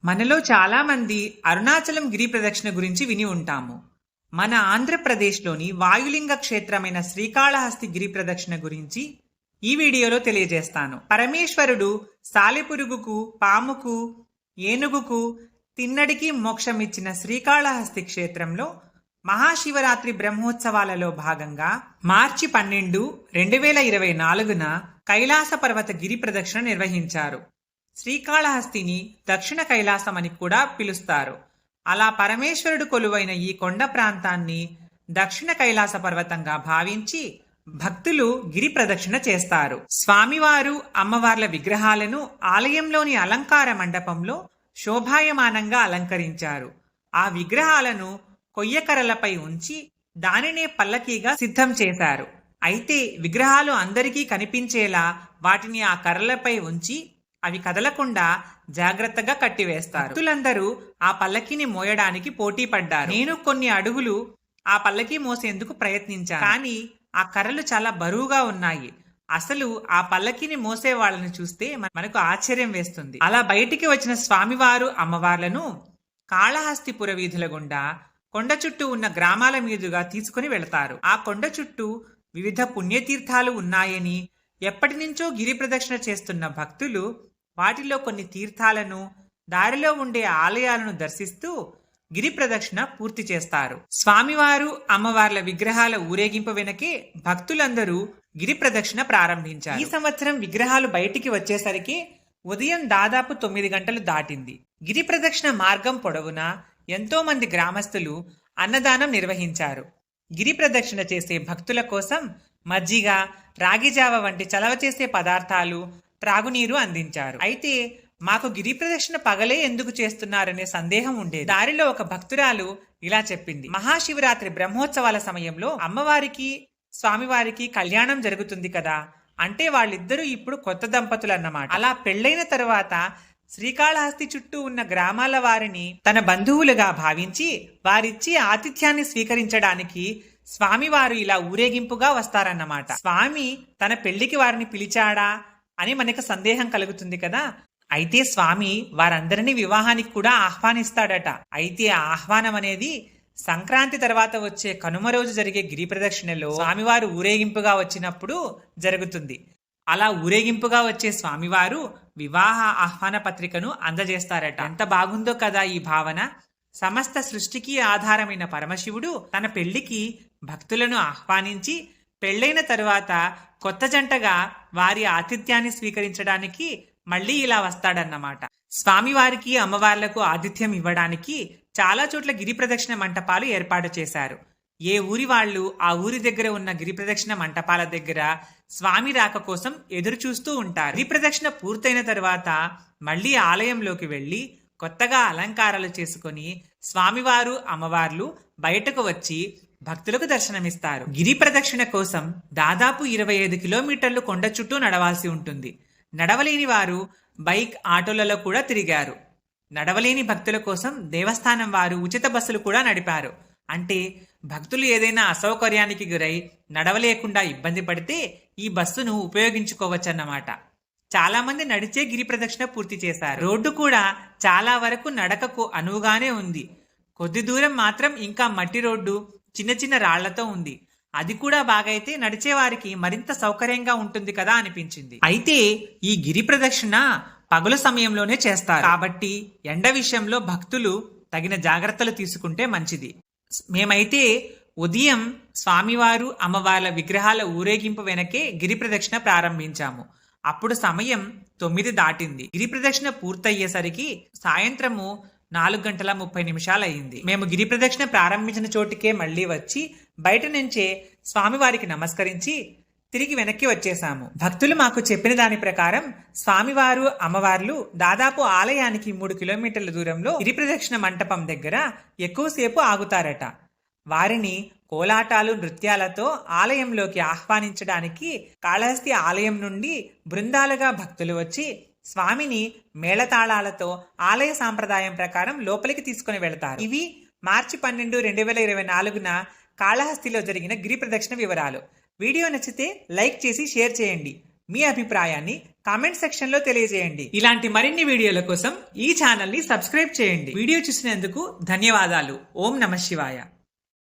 మనలో చాలా మంది అరుణాచలం గిరి ప్రదక్షిణ గురించి విని ఉంటాము. మన ఆంధ్రప్రదేశ్లోని వాయులింగ క్షేత్రమైన శ్రీకాళహస్తి గిరి ప్రదక్షిణ గురించి ఈ వీడియోలో తెలియజేస్తాను. పరమేశ్వరుడు సాలెపురుగుకు, పాముకు, ఏనుగుకు తిన్నడికి మోక్షమిచ్చిన శ్రీకాళహస్తి క్షేత్రంలో మహాశివరాత్రి బ్రహ్మోత్సవాలలో భాగంగా మార్చి 12, 2024న కైలాస పర్వత గిరి ప్రదక్షిణ నిర్వహించారు. శ్రీకాళహస్తిని దక్షిణ కైలాసం అని కూడా పిలుస్తారు. అలా పరమేశ్వరుడు కొలువైన ఈ కొండ ప్రాంతాన్ని దక్షిణ కైలాస పర్వతంగా భావించి భక్తులు గిరి ప్రదక్షిణ చేస్తారు. స్వామివారు, అమ్మవార్ల విగ్రహాలను ఆలయంలోని అలంకార మండపంలో శోభాయమానంగా అలంకరించారు. ఆ విగ్రహాలను కొయ్యకర్రలపై ఉంచి దానినే పల్లకీగా సిద్ధం చేశారు. అయితే విగ్రహాలు అందరికీ కనిపించేలా వాటిని ఆ కర్రలపై ఉంచి అవి కదలకుండా జాగ్రత్తగా కట్టివేస్తారు. భక్తులందరూ ఆ పల్లకిని మోయడానికి పోటీ పడ్డారు. నేను కొన్ని అడుగులు ఆ పల్లకి మోసేందుకు ప్రయత్నించాను, కానీ ఆ కర్రలు చాలా బరువుగా ఉన్నాయి. అసలు ఆ పల్లకిని మోసే వాళ్ళని చూస్తే మనకు ఆశ్చర్యం వేస్తుంది. అలా బయటికి వచ్చిన స్వామివారు, అమ్మవార్లను కాళహస్తిపుర వీధుల గుండా కొండ చుట్టూ ఉన్న గ్రామాల మీదుగా తీసుకుని వెళతారు. ఆ కొండ చుట్టూ వివిధ పుణ్యతీర్థాలు ఉన్నాయని ఎప్పటి నుంచో గిరి ప్రదక్షిణ చేస్తున్న భక్తులు వాటిలో కొన్ని తీర్థాలను, దారిలో ఉండే ఆలయాలను దర్శిస్తూ గిరి ప్రదక్షిణ పూర్తి చేస్తారు. స్వామివారు, అమ్మవార్ల విగ్రహాల ఊరేగింపు వెనకే భక్తులందరూ గిరి ప్రదక్షిణ ప్రారంభించారు. ఈ సంవత్సరం విగ్రహాలు బయటికి వచ్చేసరికి ఉదయం దాదాపు 9 గంటలు దాటింది. గిరి ప్రదక్షిణ మార్గం పొడవునా ఎంతో మంది గ్రామస్తులు అన్నదానం నిర్వహించారు. గిరి ప్రదక్షిణ చేసే భక్తుల కోసం మజ్జిగ, రాగిజావ వంటి చలవ చేసే పదార్థాలు, త్రాగునీరు అందించారు. అయితే మాకు గిరి ప్రదక్షిణ పగలే ఎందుకు చేస్తున్నారనే సందేహం ఉండేది. దారిలో ఒక భక్తురాలు ఇలా చెప్పింది: మహాశివరాత్రి బ్రహ్మోత్సవాల సమయంలో అమ్మవారికి, స్వామివారికి కళ్యాణం జరుగుతుంది కదా, అంటే వాళ్ళిద్దరూ ఇప్పుడు కొత్త దంపతులు అన్నమాట. అలా పెళ్లైన తరువాత శ్రీకాళహస్తి చుట్టూ ఉన్న గ్రామాల వారిని తన బంధువులుగా భావించి వారిచ్చి ఆతిథ్యాన్ని స్వీకరించడానికి స్వామివారు ఇలా ఊరేగింపుగా వస్తారన్నమాట. స్వామి తన పెళ్లికి వారిని పిలిచాడా అని మనకు సందేహం కలుగుతుంది కదా. అయితే స్వామి వారందరినీ వివాహానికి కూడా ఆహ్వానిస్తాడట. అయితే ఆ ఆహ్వానం అనేది సంక్రాంతి తర్వాత వచ్చే కనుమ రోజు జరిగే గిరి ప్రదక్షిణలో స్వామివారు ఊరేగింపుగా వచ్చినప్పుడు జరుగుతుంది. అలా ఊరేగింపుగా వచ్చే స్వామివారు వివాహ ఆహ్వాన పత్రికను అందజేస్తారట. ఎంత బాగుందో కదా ఈ భావన. సమస్త సృష్టికి ఆధారమైన పరమశివుడు తన పెళ్లికి భక్తులను ఆహ్వానించి పెళ్లైన తరువాత కొత్త జంటగా వారి ఆతిథ్యాన్ని స్వీకరించడానికి మళ్ళీ ఇలా వస్తాడన్నమాట. స్వామివారికి, అమ్మవార్లకు ఆతిథ్యం ఇవ్వడానికి చాలా చోట్ల గిరి ప్రదక్షిణ మంటపాలు ఏర్పాటు చేశారు. ఏ ఊరి వాళ్ళు ఆ ఊరి దగ్గర ఉన్న గిరి ప్రదక్షిణ మంటపాల దగ్గర స్వామి రాక కోసం ఎదురు చూస్తూ ఉంటారు. గిరి ప్రదక్షిణ పూర్తయిన తరువాత మళ్ళీ ఆలయంలోకి వెళ్లి కొత్తగా అలంకారాలు చేసుకుని స్వామివారు, అమ్మవార్లు బయటకు వచ్చి భక్తులకు దర్శనమిస్తారు. గిరి ప్రదక్షిణ కోసం దాదాపు 25 కిలోమీటర్లు కొండ చుట్టూ నడవాల్సి ఉంటుంది. నడవలేని వారు బైక్, ఆటోలలో కూడా తిరిగారు. నడవలేని భక్తుల కోసం దేవస్థానం వారు ఉచిత బస్సులు కూడా నడిపారు. అంటే భక్తులు ఏదైనా అసౌకర్యానికి గురై నడవలేకుండా ఇబ్బంది పడితే ఈ బస్సును ఉపయోగించుకోవచ్చన్నమాట. చాలా మంది నడిచే గిరి ప్రదక్షిణ పూర్తి చేశారు. రోడ్డు కూడా చాలా వరకు నడకకు అనువుగానే ఉంది. కొద్ది దూరం మాత్రం ఇంకా మట్టి రోడ్డు, చిన్న చిన్న రాళ్లతో ఉంది. అది కూడా బాగైతే నడిచేవారికి మరింత సౌకర్యంగా ఉంటుంది కదా అనిపించింది. అయితే ఈ గిరి ప్రదక్షిణ పగలు సమయంలోనే చేస్తారు కాబట్టి ఎండ విషయంలో భక్తులు తగిన జాగ్రత్తలు తీసుకుంటే మంచిది. మేమైతే ఉదయం స్వామివారు, అమ్మవార్ల విగ్రహాల ఊరేగింపు వెనకే గిరి ప్రదక్షిణ ప్రారంభించాము. అప్పుడు సమయం 9 దాటింది. గిరి ప్రదక్షిణ పూర్తయ్యేసరికి సాయంత్రము 4:30 అయింది. మేము గిరి ప్రదక్షిణ ప్రారంభించిన చోటికే మళ్లీ వచ్చి బయట నుంచే స్వామివారికి నమస్కరించి తిరిగి వెనక్కి వచ్చేశాము. భక్తులు మాకు చెప్పిన దాని ప్రకారం స్వామివారు, అమ్మవార్లు దాదాపు ఆలయానికి 3 కిలోమీటర్ల దూరంలో గిరి ప్రదక్షిణ మంటపం దగ్గర ఎక్కువసేపు ఆగుతారట. వారిని కోలాటాలు, నృత్యాలతో ఆలయంలోకి ఆహ్వానించడానికి కాళహస్తి ఆలయం నుండి బృందాలుగా భక్తులు వచ్చి స్వామిని మేళతాళాలతో ఆలయ సాంప్రదాయం ప్రకారం లోపలికి తీసుకుని వెళతారు. ఇవి మార్చి 12, 2024న కాళహస్తిలో జరిగిన గిరి ప్రదక్షిణ వివరాలు. వీడియో నచ్చితే లైక్ చేసి షేర్ చేయండి. మీ అభిప్రాయాన్ని కామెంట్ సెక్షన్ లో తెలియజేయండి. ఇలాంటి మరిన్ని వీడియోల కోసం ఈ ఛానల్ ని సబ్స్క్రైబ్ చేయండి. వీడియో చూసినందుకు ధన్యవాదాలు. ఓం నమః శివాయ.